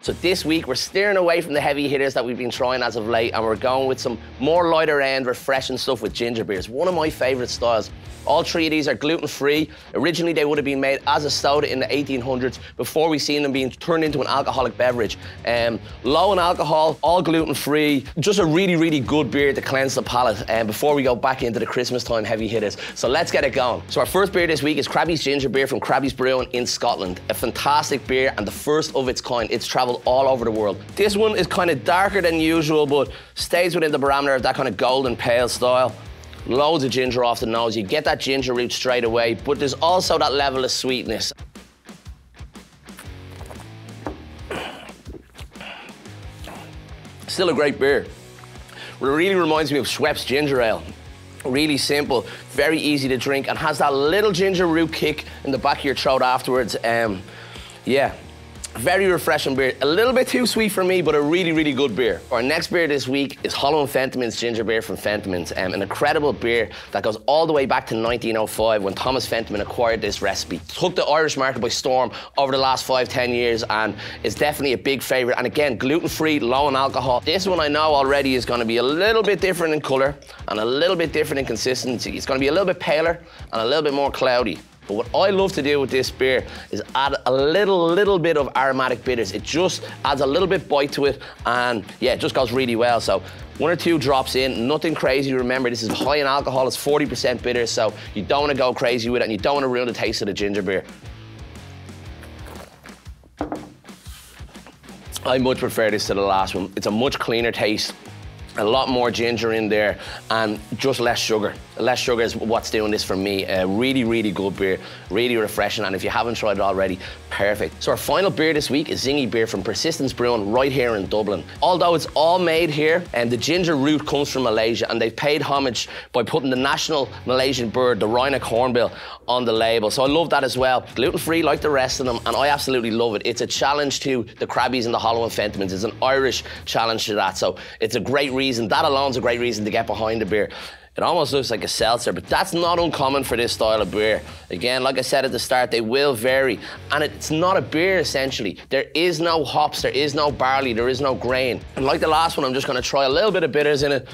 So this week we're steering away from the heavy hitters that we've been trying as of late, and we're going with some more lighter end, refreshing stuff with ginger beers. One of my favourite styles. All three of these are gluten-free. Originally, they would have been made as a soda in the 1800s before we seen them being turned into an alcoholic beverage. Low in alcohol, all gluten-free. Just a really, really good beer to cleanse the palate before we go back into the Christmas time heavy hitters. So let's get it going. So our first beer this week is Crabbie's Ginger Beer from Crabbies Brewing in Scotland. A fantastic beer and the first of its kind. It's travelled all over the world. This one is kind of darker than usual, but stays within the parameter of that kind of golden pale style. Loads of ginger off the nose. You get that ginger root straight away, but there's also that level of sweetness. Still a great beer. It really reminds me of Schweppes ginger ale. Really simple, very easy to drink, and has that little ginger root kick in the back of your throat afterwards. Yeah. Very refreshing beer. A little bit too sweet for me, but a really, really good beer. Our next beer this week is Holland Fentimans Ginger Beer from Fentimans. An incredible beer that goes all the way back to 1905 when Thomas Fentiman acquired this recipe. Took the Irish market by storm over the last 5-10 years and is definitely a big favourite. And again, gluten-free, low in alcohol. This one I know already is going to be a little bit different in colour and a little bit different in consistency. It's going to be a little bit paler and a little bit more cloudy. But what I love to do with this beer is add a little bit of aromatic bitters. It just adds a little bit bite to it, and yeah, it just goes really well. So 1 or 2 drops in, nothing crazy. Remember, this is high in alcohol, it's 40% bitter, so you don't want to go crazy with it, and you don't want to ruin the taste of the ginger beer. I much prefer this to the last one. It's a much cleaner taste. A lot more ginger in there and just less sugar. Less sugar is what's doing this for me. A really, really good beer, really refreshing, and if you haven't tried it already, perfect. So our final beer this week is Zingibeer from Persistence Brewing right here in Dublin. Although it's all made here, and the ginger root comes from Malaysia, and they've paid homage by putting the national Malaysian bird, the Rhinoc hornbill, on the label. So I love that as well. Gluten-free like the rest of them, and I absolutely love it. It's a challenge to the Crabbies and the Holland Fentimans. It's an Irish challenge to that, so it's a great reason. That alone is a great reason to get behind the beer. It almost looks like a seltzer, but that's not uncommon for this style of beer. Again, like I said at the start, they will vary. And it's not a beer, essentially. There is no hops, there is no barley, there is no grain. And like the last one, I'm just gonna try a little bit of bitters in it,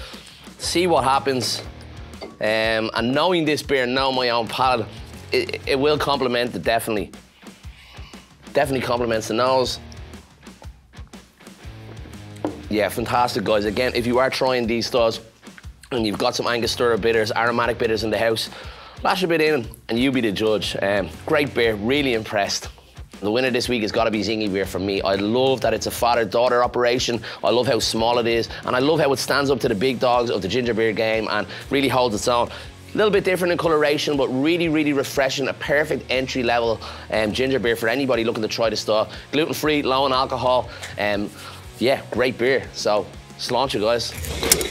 see what happens. And knowing this beer, knowing my own palate, it will complement it, definitely. Definitely complements the nose. Yeah, fantastic, guys. Again, if you are trying these styles, and you've got some Angostura bitters, aromatic bitters in the house, lash a bit in and you be the judge. Great beer, really impressed. The winner this week has got to be Zingibeer for me. I love that it's a father-daughter operation. I love how small it is, and I love how it stands up to the big dogs of the ginger beer game and really holds its own. A little bit different in coloration, but really, really refreshing. A perfect entry-level ginger beer for anybody looking to try the style. Gluten-free, low in alcohol. Yeah, great beer. So, Sláinte, guys.